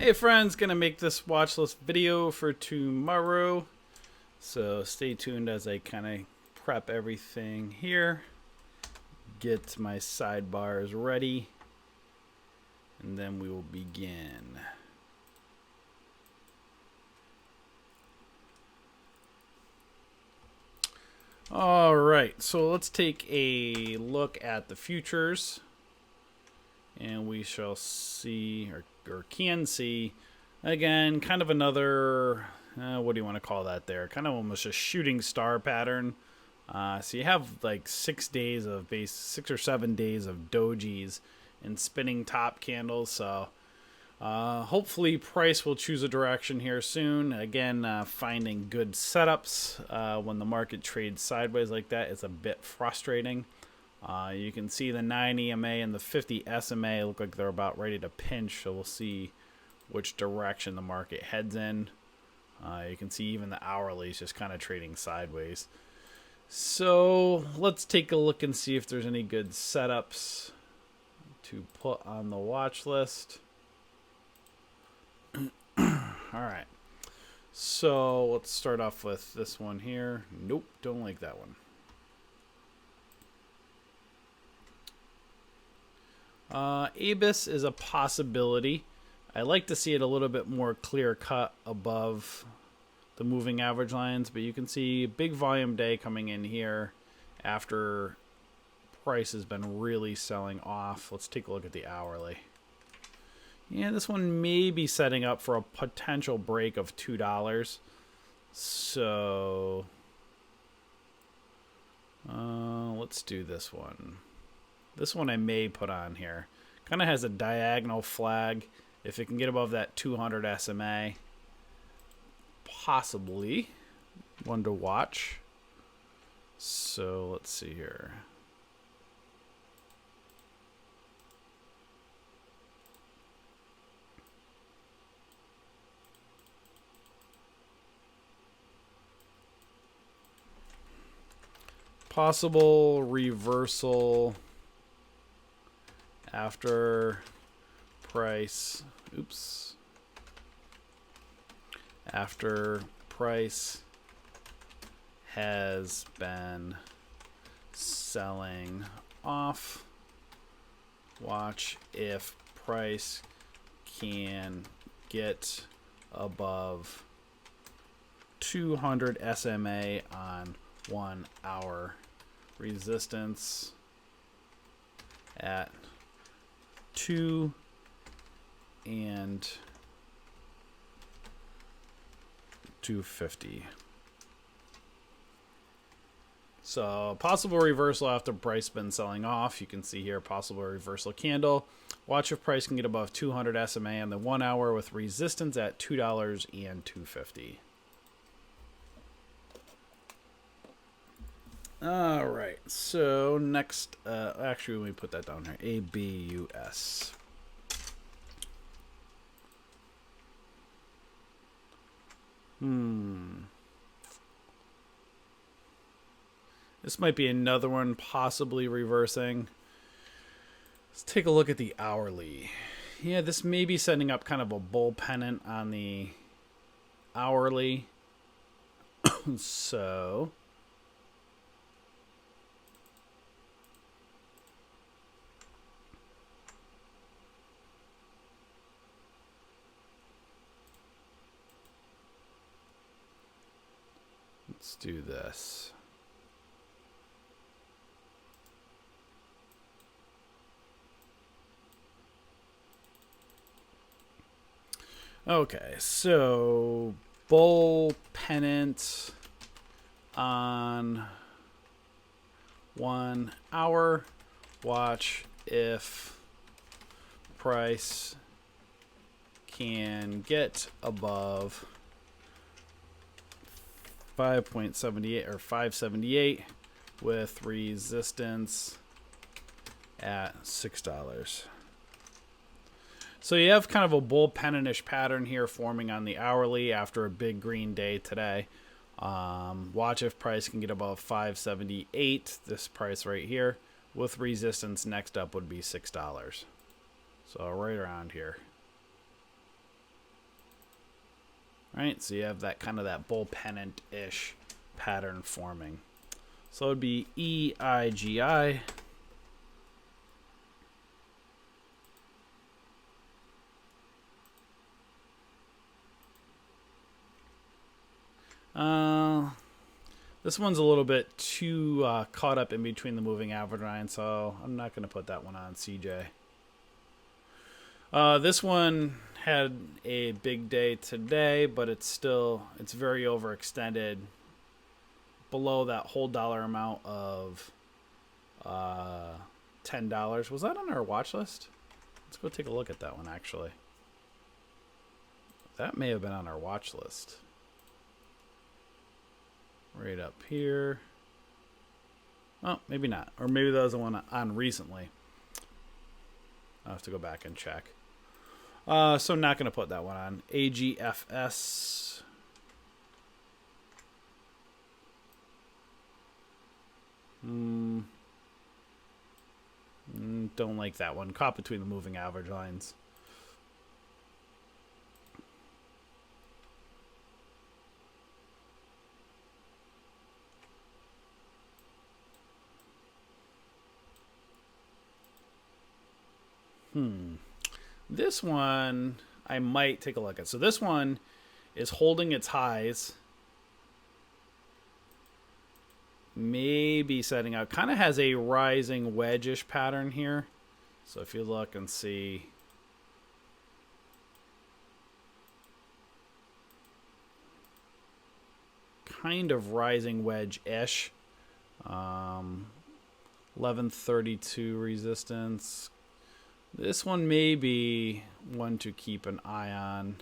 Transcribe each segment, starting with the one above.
Hey friends, gonna make this watch list video for tomorrow. So stay tuned as I kind of prep everything here. Get my sidebars ready. And then we will begin. All right, so let's take a look at the futures. And we shall see, or can see, again, kind of another, what do you want to call that there? Kind of almost a shooting star pattern. So you have like 6 or 7 days of dojis and spinning top candles. So hopefully price will choose a direction here soon. Again, finding good setups when the market trades sideways like that is a bit frustrating. You can see the 9 EMA and the 50 SMA look like they're about ready to pinch, so we'll see which direction the market heads in. You can see even the hourly is just kind of trading sideways. So let's take a look and see if there's any good setups to put on the watch list. Alright, so let's start off with this one here. Nope, don't like that one. ABIS is a possibility. I like to see it a little bit more clear cut above the moving average lines, but you can see big volume day coming in here after price has been really selling off. Let's take a look at the hourly. Yeah, this one may be setting up for a potential break of $2. So let's do this one. This one I may put on here. Kind of has a diagonal flag. If it can get above that 200 SMA, possibly one to watch. So let's see here. Possible reversal after price, after price has been selling off. Watch if price can get above 200 SMA on 1 hour. Resistance at 2 and 250. So possible reversal after price been selling off. You can see here possible reversal candle. Watch if price can get above 200 SMA on the 1 hour with resistance at $2 and 250. All right, so next, actually, let me put that down here. ABUS. This might be another one possibly reversing. Let's take a look at the hourly. Yeah, this may be setting up kind of a bull pennant on the hourly. So let's do this. Okay, so bull pennant on 1 hour. Watch if price can get above 5.78 or 578 with resistance at $6. So you have kind of a bull pennant-ish pattern here forming on the hourly after a big green day today. Watch if price can get above 578, this price right here, with resistance next up would be $6. So right around here. right? So you have that kind of that bull pennant-ish pattern forming. So it would be EIGI. This one's a little bit too caught up in between the moving average line, so I'm not going to put that one on CJ. This one had a big day today, but it's very overextended, below that whole dollar amount of $10. Was that on our watch list? Let's go take a look at that one, actually. That may have been on our watch list. Right up here. Oh, maybe not. Or maybe that was the one on recently. I'll have to go back and check. So I'm not going to put that one on. AGFS. Don't like that one. Caught between the moving average lines. This one I might take a look at. So this one is holding its highs. Maybe setting out. Kind of has a rising wedge-ish pattern here. So if you look and see, kind of rising wedge-ish. 1132 resistance. This one may be one to keep an eye on.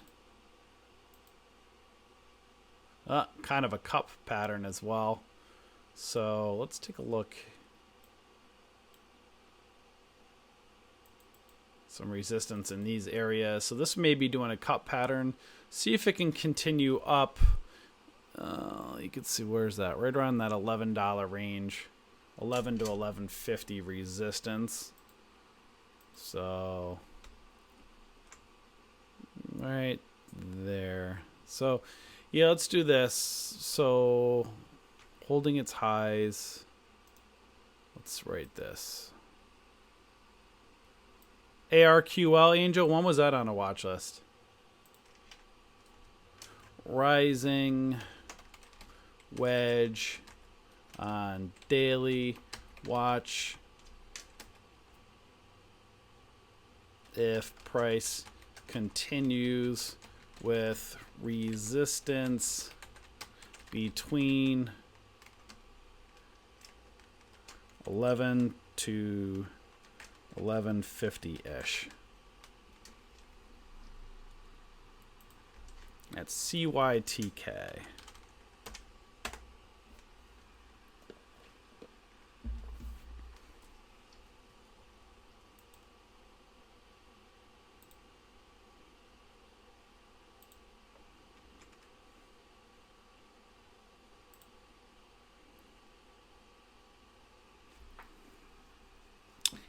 Kind of a cup pattern as well. So let's take a look. Some resistance in these areas. So this may be doing a cup pattern. See if it can continue up. You can see, where's that? Right around that $11 range. 11 to 11.50 resistance. So right there. So yeah, let's do this. So holding its highs. Let's write this. ARQL, Angel, when was that on a watch list? Rising wedge on daily watch. If price continues with resistance between 11 to 11.50-ish. That's CYTK.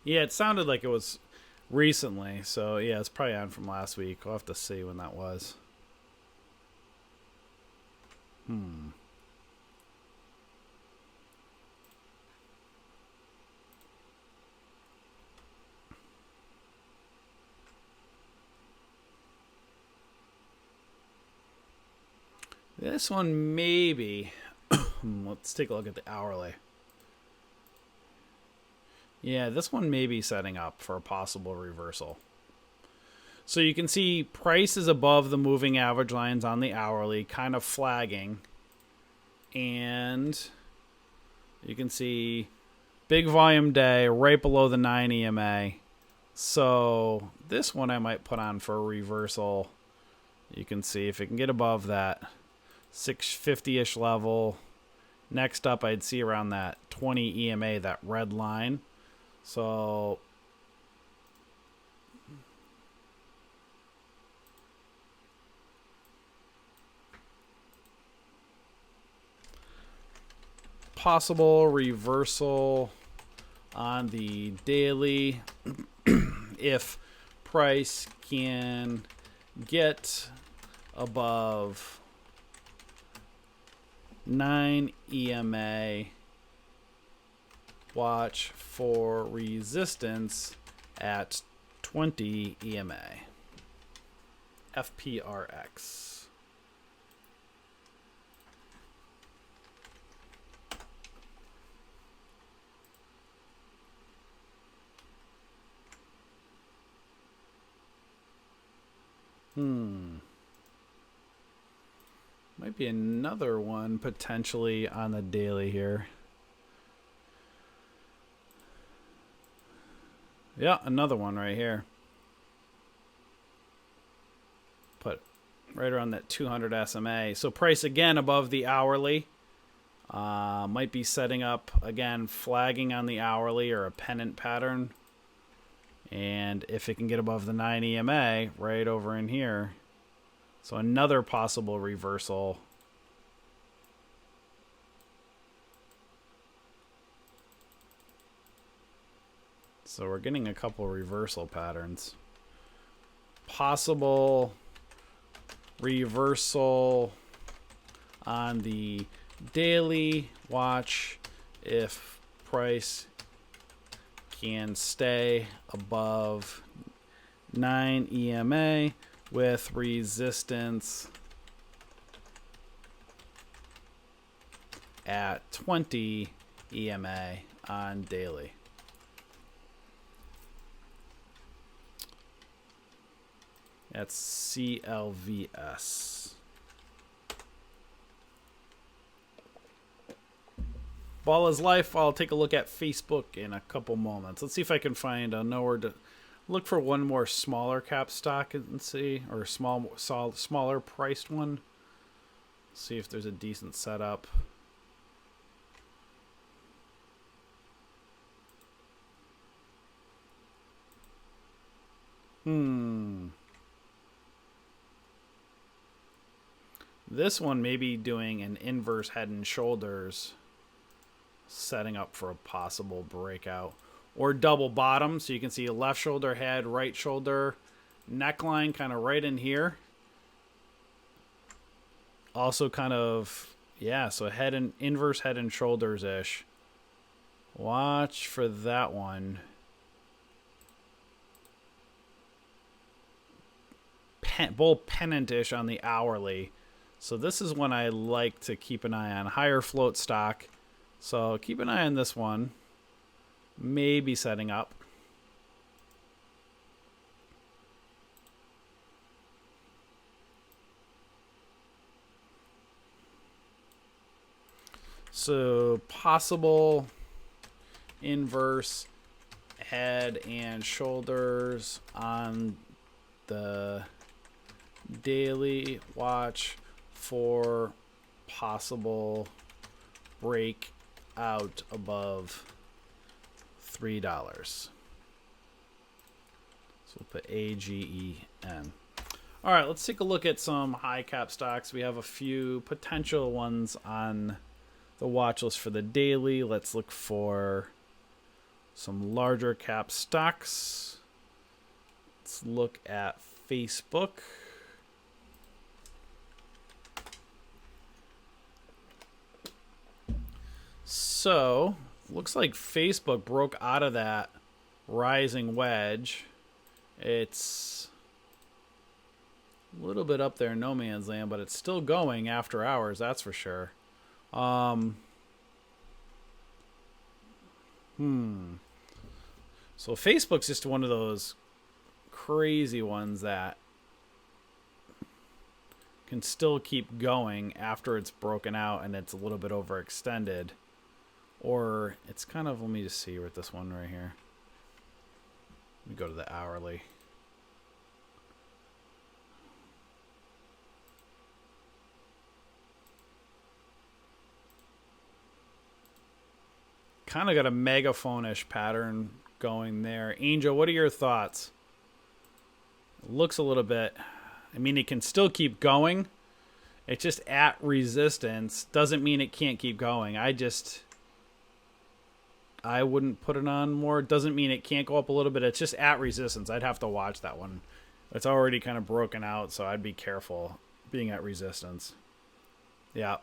Yeah, it sounded like it was recently, so yeah, it's probably on from last week. We'll have to see when that was. This one maybe. Let's take a look at the hourly. Yeah, this one may be setting up for a possible reversal. So you can see price is above the moving average lines on the hourly, kind of flagging. And you can see big volume day right below the 9 EMA. So this one I might put on for a reversal. You can see if it can get above that 650-ish level. Next up, I'd see around that 20 EMA, that red line. So possible reversal on the daily if price can get above 9 EMA. Watch for resistance at 20 EMA. FPRX. Might be another one potentially on the daily here. Yeah, another one right here. Put right around that 200 SMA. So price again above the hourly. Might be setting up, again, flagging on the hourly or a pennant pattern. And if it can get above the 9 EMA, right over in here. So another possible reversal. So we're getting a couple reversal patterns. Possible reversal on the daily. Watch if price can stay above 9 EMA with resistance at 20 EMA on daily. That's CLVS. Ball is life. I'll take a look at Facebook in a couple moments. Let's see if I can find nowhere to look for one more smaller cap stock and see, or smaller priced one. See if there's a decent setup. This one may be doing an inverse head and shoulders, setting up for a possible breakout. Or double bottom, so you can see left shoulder, head, right shoulder, neckline kind of right in here. Also kind of, yeah, so head and inverse head and shoulders-ish. Watch for that one. Bull pennant-ish on the hourly. So this is one I like to keep an eye on. Higher float stock. So keep an eye on this one. Maybe setting up. So possible inverse head and shoulders on the daily. Watch for possible break out above $3. So we'll put AGEN. All right, let's take a look at some high cap stocks. We have a few potential ones on the watch list for the daily. Let's look for some larger cap stocks. Let's look at Facebook. So, looks like Facebook broke out of that rising wedge. It's a little bit up there in no man's land, but it's still going after hours, that's for sure. So Facebook's just one of those crazy ones that can still keep going after it's broken out and it's a little bit overextended. Or it's kind of, let me just see with this one right here. Let me go to the hourly. Kind of got a megaphone-ish pattern going there. Angel, what are your thoughts? It looks a little bit, I mean, it can still keep going. It's just at resistance. Doesn't mean it can't keep going. I wouldn't put it on more. Doesn't mean it can't go up a little bit. It's just at resistance. I'd have to watch that one. It's already kind of broken out, so I'd be careful. being at resistance. Yeah.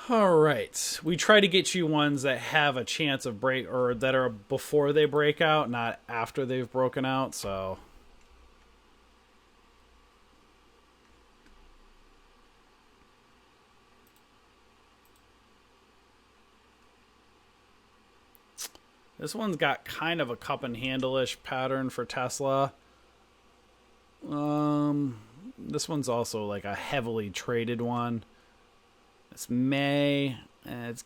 All right. We try to get you ones that have a chance of break, or that are before they break out, not after they've broken out. So this one's got kind of a cup and handle-ish pattern for Tesla. This one's also like a heavily traded one. It's May. It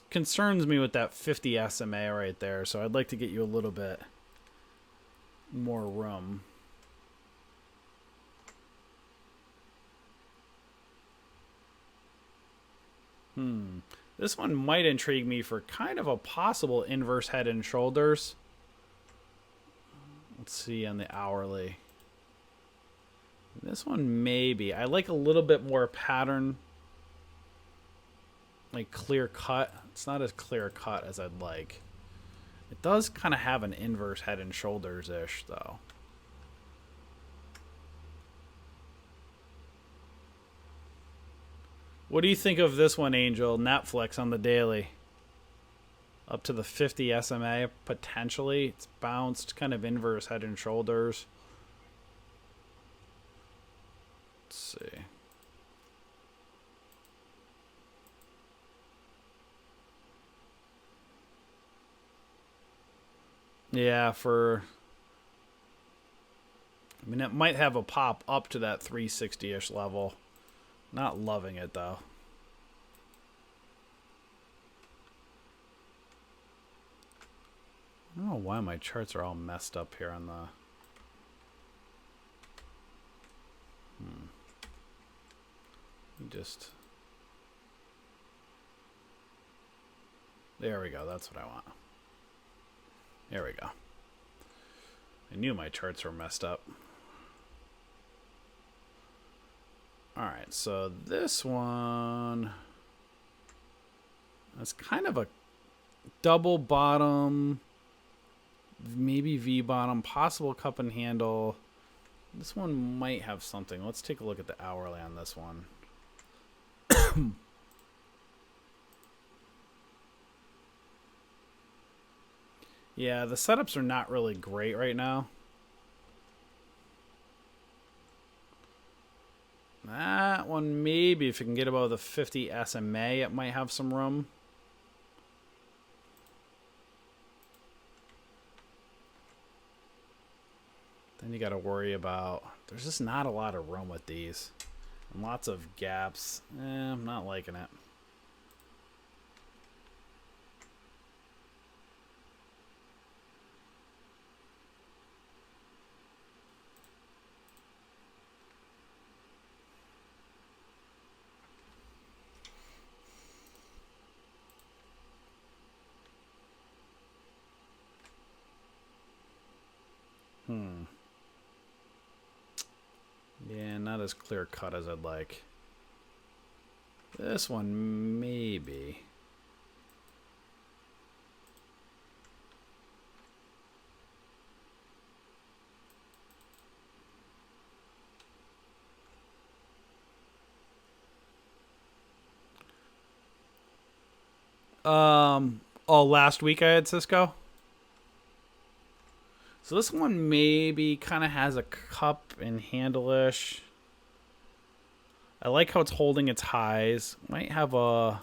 concerns me with that 50 SMA right there, so I'd like to get you a little bit more room. This one might intrigue me for kind of a possible inverse head and shoulders. Let's see on the hourly. This one maybe. I like a little bit more pattern. Like clear cut. It's not as clear cut as I'd like. It does kind of have an inverse head and shoulders-ish though. What do you think of this one, Angel? Netflix on the daily. Up to the 50 SMA, potentially. It's bounced, kind of inverse head and shoulders. Let's see. Yeah, I mean, it might have a pop up to that 360-ish level. Not loving it, though. I don't know why my charts are all messed up here on the... Just... There we go. That's what I want. There we go. I knew my charts were messed up. Alright, so this one... That's kind of a double bottom, maybe V bottom, possible cup and handle. This one might have something. Let's take a look at the hourly on this one. Yeah, the setups are not really great right now. That one, maybe if you can get above the 50 SMA, it might have some room. Then you got to worry about... There's just not a lot of room with these. And lots of gaps. I'm not liking it. Yeah, not as clear cut as I'd like. This one, maybe. Oh, last week I had Cisco. So this one maybe kind of has a cup and handle-ish. I like how it's holding its highs. Might have a...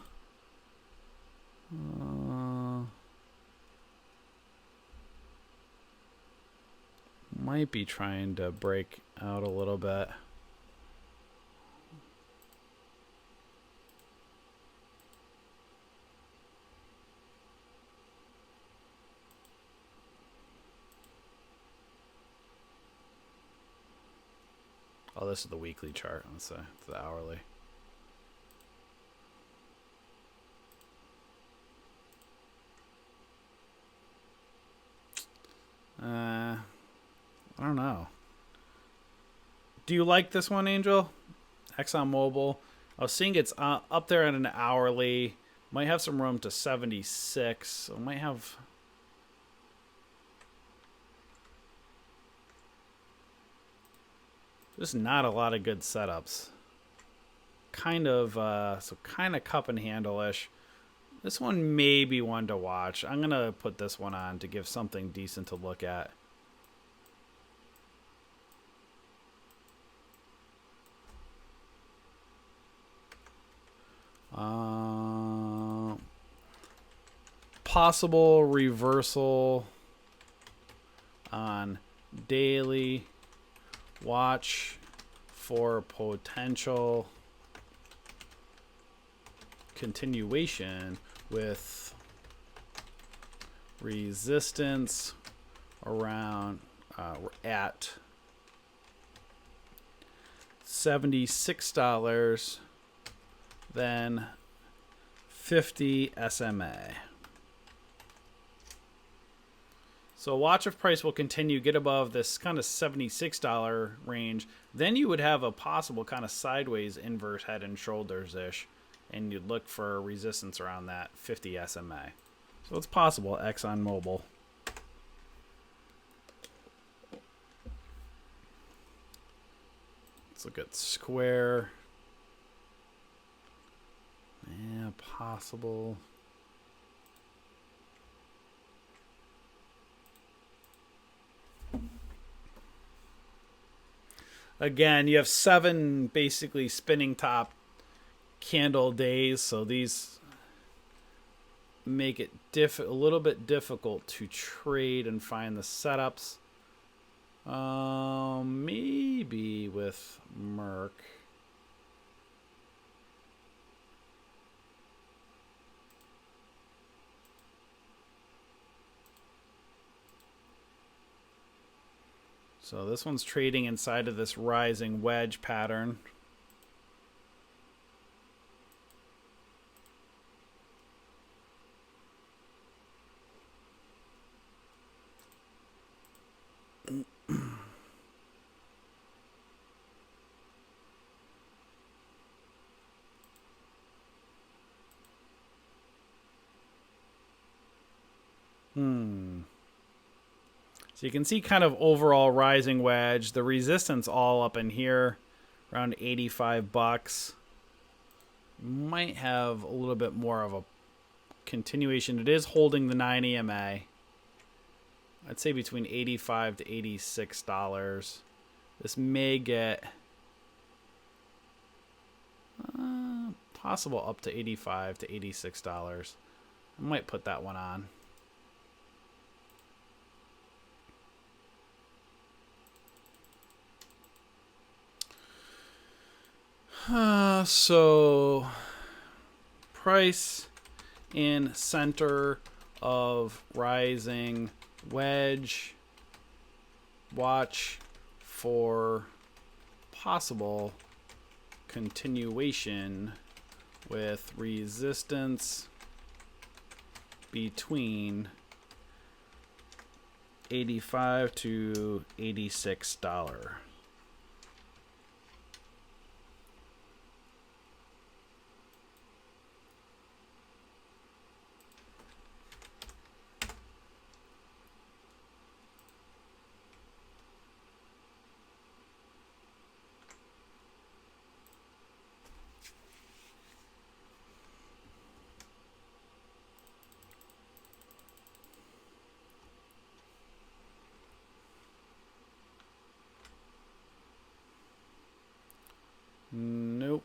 might be trying to break out a little bit. Oh, this is the weekly chart. Let's say it's the hourly. I don't know. Do you like this one, Angel? ExxonMobil. I was seeing it's up there at an hourly. Might have some room to 76. So might have... Just not a lot of good setups. Kind of, so kind of cup and handle-ish. This one may be one to watch. I'm going to put this one on to give something decent to look at. Possible reversal on daily. Watch for potential continuation with resistance around at $76, then 50 SMA. So watch if price will continue get above this kind of $76 range. Then you would have a possible kind of sideways inverse head and shoulders ish, and you'd look for resistance around that 50 SMA. So it's possible. ExxonMobil. Let's look at Square. Yeah, possible. Again, you have 7 basically spinning top candle days, so these make it a little bit difficult to trade and find the setups. Maybe with Merck. So this one's trading inside of this rising wedge pattern. So you can see kind of overall rising wedge. The resistance all up in here, around 85 bucks. Might have a little bit more of a continuation. It is holding the 9 EMA. I'd say between $85 to $86. This may get possible up to $85 to $86. I might put that one on. So price in center of rising wedge. Watch for possible continuation with resistance between $85 to $86. Nope.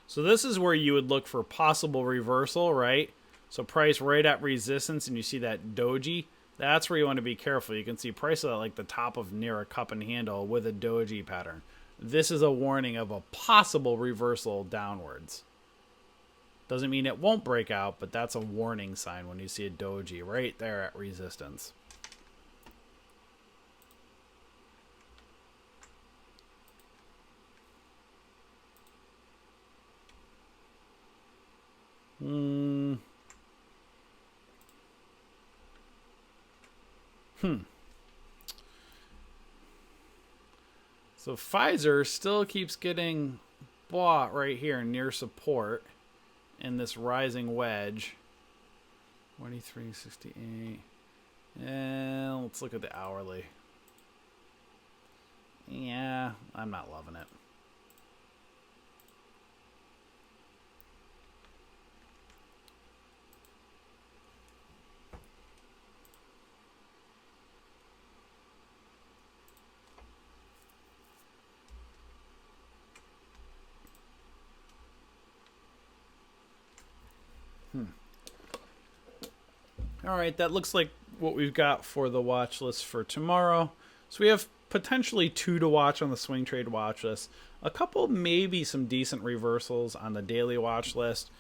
So this is where you would look for possible reversal, right? So price right at resistance, and you see that doji. That's where you want to be careful. You can see price at like the top of near a cup and handle with a doji pattern. This is a warning of a possible reversal downwards. Doesn't mean it won't break out, but that's a warning sign when you see a doji right there at resistance. So Pfizer still keeps getting bought right here near support in this rising wedge. 23.68. And let's look at the hourly. Yeah, I'm not loving it. All right, that looks like what we've got for the watch list for tomorrow. So we have potentially 2 to watch on the swing trade watch list. A couple, maybe some decent reversals on the daily watch list.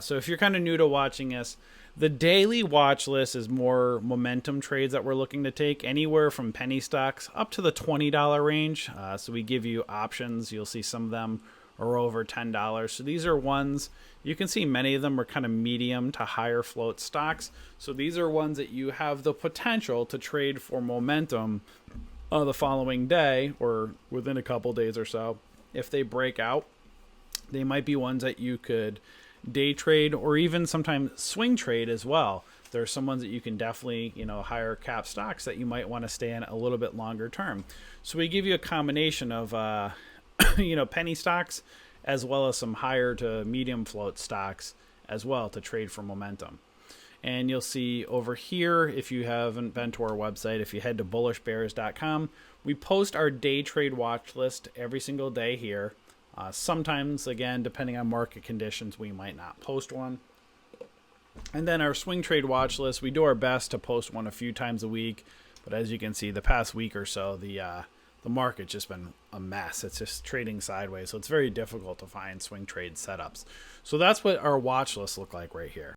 So if you're kind of new to watching us, the daily watch list is more momentum trades that we're looking to take, anywhere from penny stocks up to the $20 range. So we give you options. You'll see some of them are over $10. So these are ones, you can see many of them are kind of medium to higher float stocks. So these are ones that you have the potential to trade for momentum the following day or within a couple days or so. If they break out, they might be ones that you could day trade or even sometimes swing trade as well. There are some ones that you can definitely, higher cap stocks that you might want to stay in a little bit longer term. So we give you a combination of penny stocks as well as some higher to medium float stocks as well to trade for momentum. And you'll see over here, if you haven't been to our website, if you head to bullishbears.com, we post our day trade watch list every single day here. Sometimes, again, depending on market conditions, we might not post one. And then our swing trade watch list, we do our best to post one a few times a week. But as you can see, the past week or so, the market's just been a mess. It's just trading sideways. So it's very difficult to find swing trade setups. So that's what our watch lists look like right here.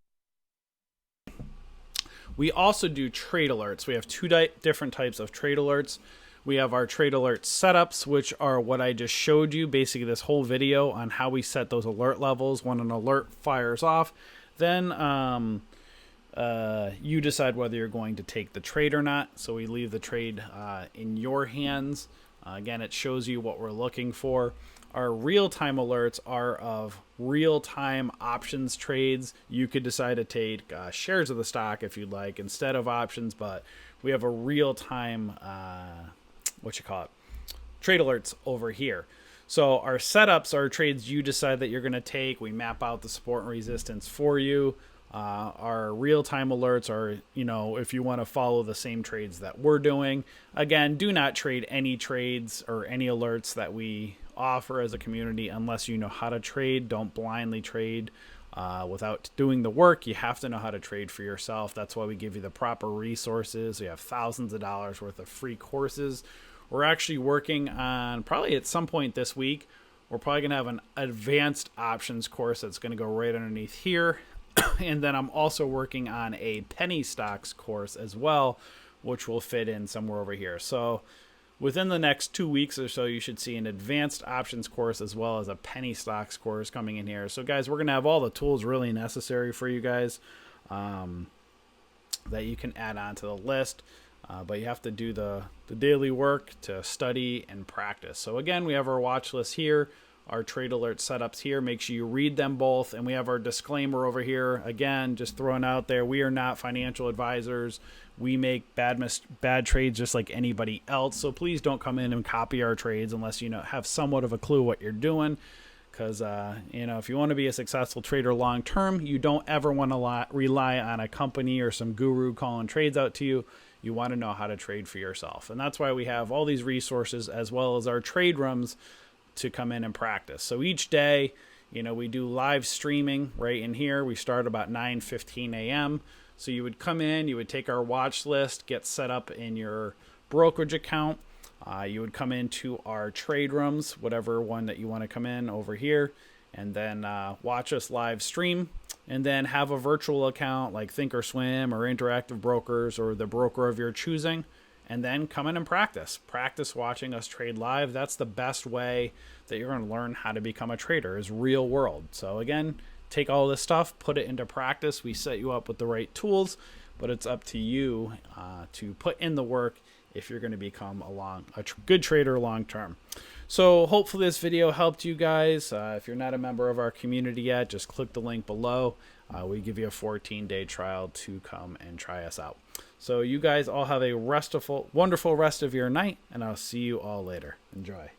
We also do trade alerts. We have 2 different types of trade alerts. We have our trade alert setups, which are what I just showed you, basically this whole video on how we set those alert levels. When an alert fires off, then you decide whether you're going to take the trade or not. So we leave the trade in your hands. Again, it shows you what we're looking for. Our real-time alerts are of real-time options trades. You could decide to take shares of the stock if you'd like instead of options, but we have a real-time trade alerts over here. So our setups are trades you decide that you're going to take. We map out the support and resistance for you. Our real-time alerts are, if you want to follow the same trades that we're doing. Again, do not trade any trades or any alerts that we offer as a community unless you know how to trade. Don't blindly trade without doing the work. You have to know how to trade for yourself. That's why we give you the proper resources. We have thousands of dollars worth of free courses. We're actually working on, probably at some point this week, we're probably going to have an advanced options course that's going to go right underneath here. And then I'm also working on a penny stocks course as well, which will fit in somewhere over here. So within the next 2 weeks or so, you should see an advanced options course as well as a penny stocks course coming in here. So guys, we're going to have all the tools really necessary for you guys that you can add on to the list. But you have to do the daily work to study and practice. So again, we have our watch list here, our trade alert setups here. Make sure you read them both. And we have our disclaimer over here. Again, just throwing out there, we are not financial advisors. We make bad trades just like anybody else. So please don't come in and copy our trades unless you have somewhat of a clue what you're doing. Because, if you want to be a successful trader long term, you don't ever want to rely on a company or some guru calling trades out to you. You want to know how to trade for yourself. And that's why we have all these resources as well as our trade rooms to come in and practice. So each day, we do live streaming right in here. We start about 9:15 a.m. So you would come in, you would take our watch list, get set up in your brokerage account. You would come into our trade rooms, whatever one that you want to come in over here, and then watch us live stream, and then have a virtual account like Thinkorswim or Interactive Brokers or the broker of your choosing, and then come in and practice. Practice watching us trade live. That's the best way that you're going to learn how to become a trader, is real world. So again, take all this stuff, put it into practice. We set you up with the right tools, but it's up to you to put in the work if you're going to become a good trader long term. So hopefully this video helped you guys. If you're not a member of our community yet, just click the link below. we give you a 14-day trial to come and try us out. So you guys all have a wonderful rest of your night, and I'll see you all later. Enjoy.